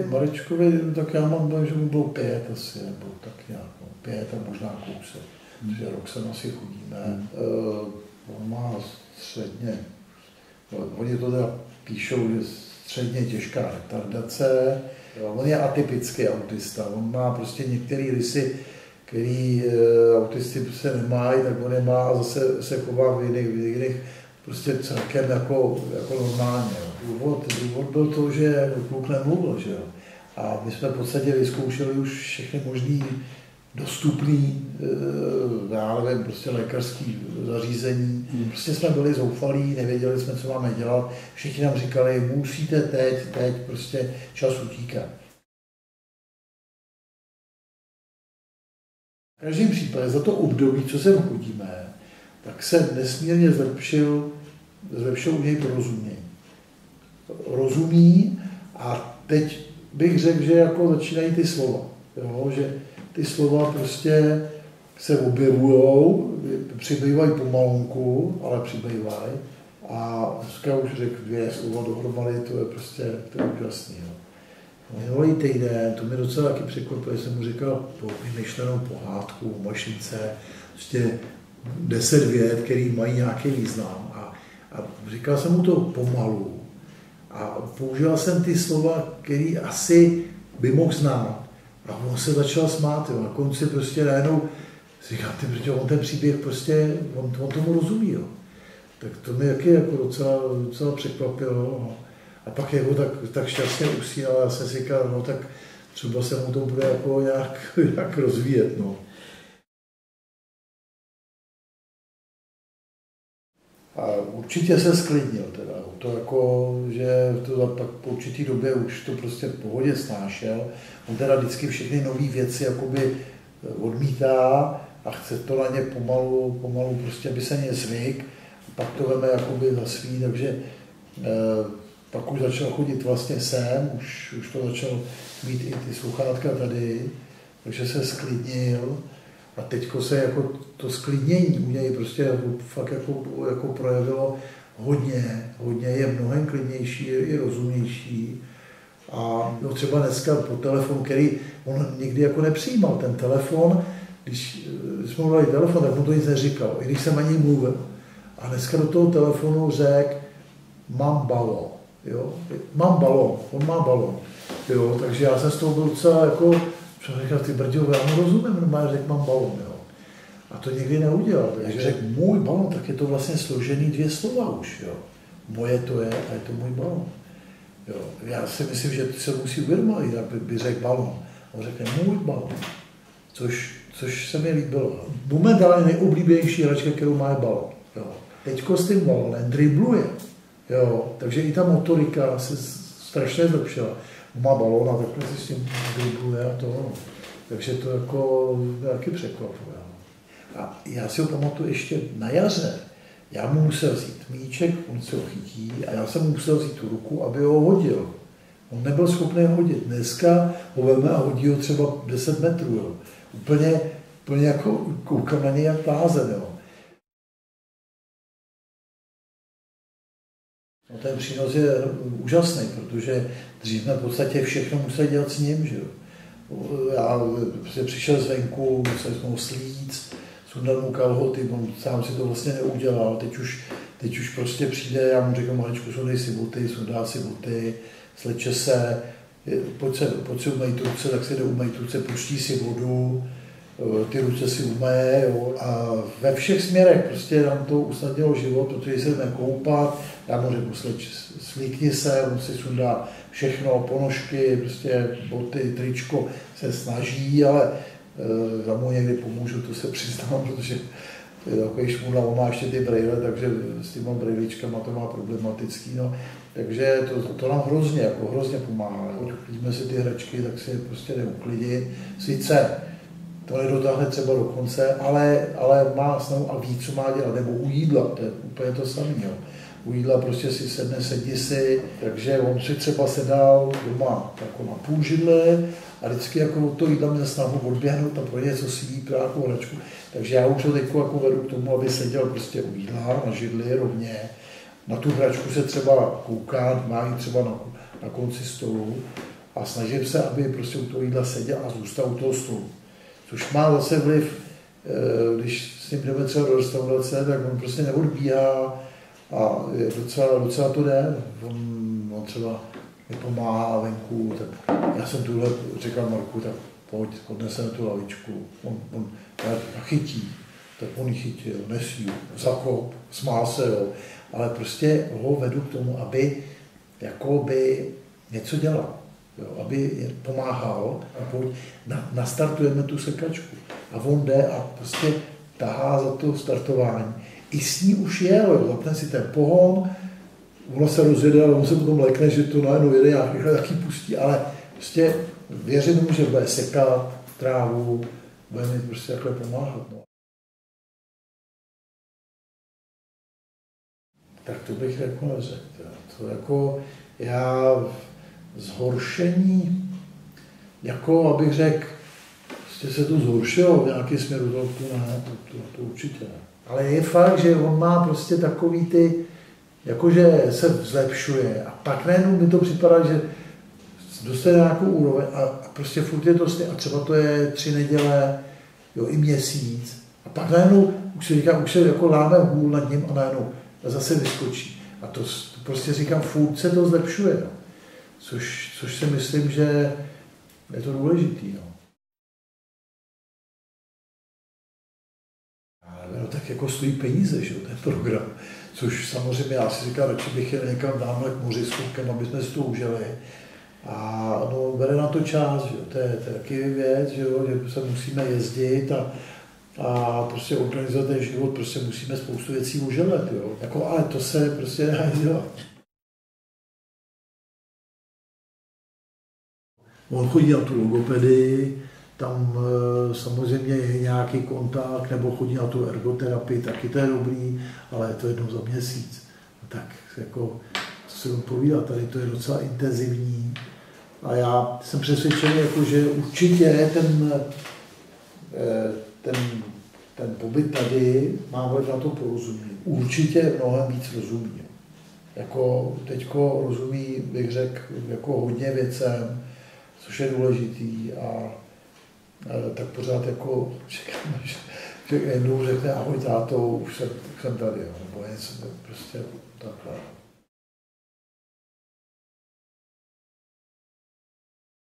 Marečkovi, tak já mám, že mu bylo 5 asi, nebo tak nějak, 5 a možná kousek. Takže rok sem asi chodíme. On má středně, oni to teda píšou, že středně těžká retardace. On je atypický autista, on má prostě některé rysy, který autisti prostě nemají, tak on je má a zase se chová v jiných prostě celkem jako normálně. Důvod byl to, že kluk nemluvil, že jo. A my jsme v podstatě vyzkoušeli už všechny možný dostupný, já nevím, prostě lékařský zařízení. Prostě jsme byli zoufalí, nevěděli jsme, co máme dělat. Všichni nám říkali, musíte teď, prostě čas utíká. V každém případě za to období, co sem chodíme, tak se nesmírně zlepšil u něj porozumění. Rozumí a teď bych řekl, že jako začínají ty slova. Jo? Že ty slova prostě se objevujou, přibývají pomalonku, ale přibývají. A dneska už řekl 2 slova dohromady, to je prostě úžasný. Jo? Minulý týden, to mě docela taky překvapilo, jsem mu říkal vymyšlenou pohádku o mašince, prostě 10 vět, které mají nějaký význam. A říkal jsem mu to pomalu. A používal jsem ty slova, které asi by mohl znát. A on se začal smát. Jo. Na konci prostě najednou říkal, protože on ten příběh prostě, on tomu rozumí. Jo. Tak to mě taky jako docela překvapilo. No. A pak jako tak šťastně usínal, já jsem si říkal, no tak třeba se mu to bude jako nějak rozvíjet. No. A určitě se sklidnil teda. To jako, že to pak po určitý době už to prostě v pohodě snášel. On teda vždycky všechny nové věci jakoby odmítá a chce to na ně pomalu prostě, aby se ně zvyk. Pak to veme jakoby za svý, takže pak už začal chodit vlastně sem, už to začal mít i ty sluchátka tady, takže se sklidnil. A teďko se jako to sklidnění u něj prostě fakt jako projevilo hodně, je mnohem klidnější, i rozumnější. A no třeba dneska po telefonu, který on nikdy jako nepřijímal ten telefon, když jsme mu dali telefon, tak mu to nic neříkal, i když jsem ani mluvil. A dneska do toho telefonu řekl, mám balón, jo, on má balón, jo, takže já jsem z toho byl docela jako, říkal, ty brďo, já mu rozumím, normálně řekl, mám balón, jo. A to nikdy neudělal, takže řekl, můj balón, tak je to vlastně složený 2 slova už, jo. Moje to je a je to můj balón. Jo. Já si myslím, že se musí uvědomit, jinak by řekl balón. On řekne, můj balón, což se mi líbilo. Momentálně nejoblíbenější hračka, kterou má, je balón. Jo. Teďko s tím balónem dribluje, jo. Takže i ta motorika se strašně zlepšila. Má balón a takhle si s tím dribluje a to. Takže to jako taky překvapuje. A já si ho pamatuju ještě na jaře. Já mu musel vzít míček, on se ho chytí a já jsem mu musel vzít tu ruku, aby ho hodil. On nebyl schopný ho hodit. Dneska ho veme a hodí ho třeba 10 metrů. Jo. Úplně jako koukám na něj jak blázen. Jo. No, ten přínos je úžasný, protože dřív jsme v podstatě všechno museli dělat s ním. Že jo. Já přišel zvenku, museli jsme ho slít, sundal mu kalhoty, on sám si to vlastně neudělal. Teď už prostě přijde, já mu řeknu, maličku, sundej si boty, sundá si boty, sleče se, pojď si umýt ruce, tak si jde umýt ruce, pustí si vodu, ty ruce si umeje, jo. A ve všech směrech prostě nám to usnadnilo život, protože se jdeme koupat, já mu řeknu, slíkni se, on si sundá všechno, ponožky, prostě boty, tričko, se snaží, ale já mu někdy pomůžu, to se přiznám, protože to je takový šmůdla, on má ještě ty brejle, takže s těma brejličkama to má problematický, no. Takže to nám hrozně pomáhá. Když uklidíme si ty hračky, tak si je prostě neuklidit. Sice to nedotáhne třeba do konce, ale má snahu a ví, co má dělat. Nebo u jídla, to je úplně to samé. U jídla prostě si sedí si, takže on si třeba sedal doma jako na půl židle a vždycky jako to jídla měl snahu odběhnout a pro něco si jít nějakou hračku. Takže já už ho teď jako vedu k tomu, aby seděl prostě u jídla na židli rovně. Na tu hračku se třeba koukat, má ji třeba na konci stolu a snažím se, aby prostě u toho jídla seděl a zůstal u toho stolu. Což má zase vliv, když s ním jdeme třeba do restaurace, tak on prostě neodbíhá a je docela to jde. On třeba mi pomáhá venku, tak já jsem tuhle říkal Marku, tak pojď, odneseme tu lavičku, on chytí, tak on ji chytil, nesí ji, zakop, smál se, jo. Ale prostě ho vedu k tomu, aby jakoby něco dělal, jo, aby pomáhal a pojď, nastartujeme tu sekačku. A on jde a prostě tahá za to startování. I s ní už jel, zapne si ten pohon, ono se rozjede, ale on se potom lekne, že to najednou jede, jak rychle taky pustí, ale prostě věřím tomu, že bude sekat trávu, bude mi prostě takhle pomáhat. No. Tak to bych jako neřekl. To jako já zhoršení, jako abych řekl, prostě se to zhoršilo v nějakém směru, to určitě ne. Ale je fakt, že on má prostě takový ty, jakože se zlepšuje a pak najednou mi to připadá, že dostane nějakou úroveň a prostě furt je to stejné a třeba to je 3 neděle, jo, i měsíc a pak najednou už se říká, už se jako láme hůl nad ním a najednou zase vyskočí. A to prostě říkám, furt se to zlepšuje, no. Což si myslím, že je to důležitý. No. Ale no, tak jako stojí peníze, že ten program. Což samozřejmě já si říkám, radši bych jel někam dámhle k moři s klukem, aby jsme si to užili. A no, bere na to čas, že? To je taky věc, že se musíme jezdit a prostě organizovat ten život, prostě musíme spoustu věcí užívat, jo. Jako, ale to se prostě nedá dělat. On chodí na tu logopedii, tam samozřejmě je nějaký kontakt, nebo chodí na tu ergoterapii, taky to je dobrý, ale je to jednou za měsíc. Tak jako, co si odpovídá, tady to je docela intenzivní. A já jsem přesvědčený, jako, že určitě ten pobyt tady má vliv na to porozumění. Určitě mnohem víc rozumí. Jako teďko rozumí, bych řekl, jako hodně věcem, což je důležitý a tak pořád jako čekám, že jednou řekne ahoj táto, už jsem tady, jo, nebo něco prostě takhle.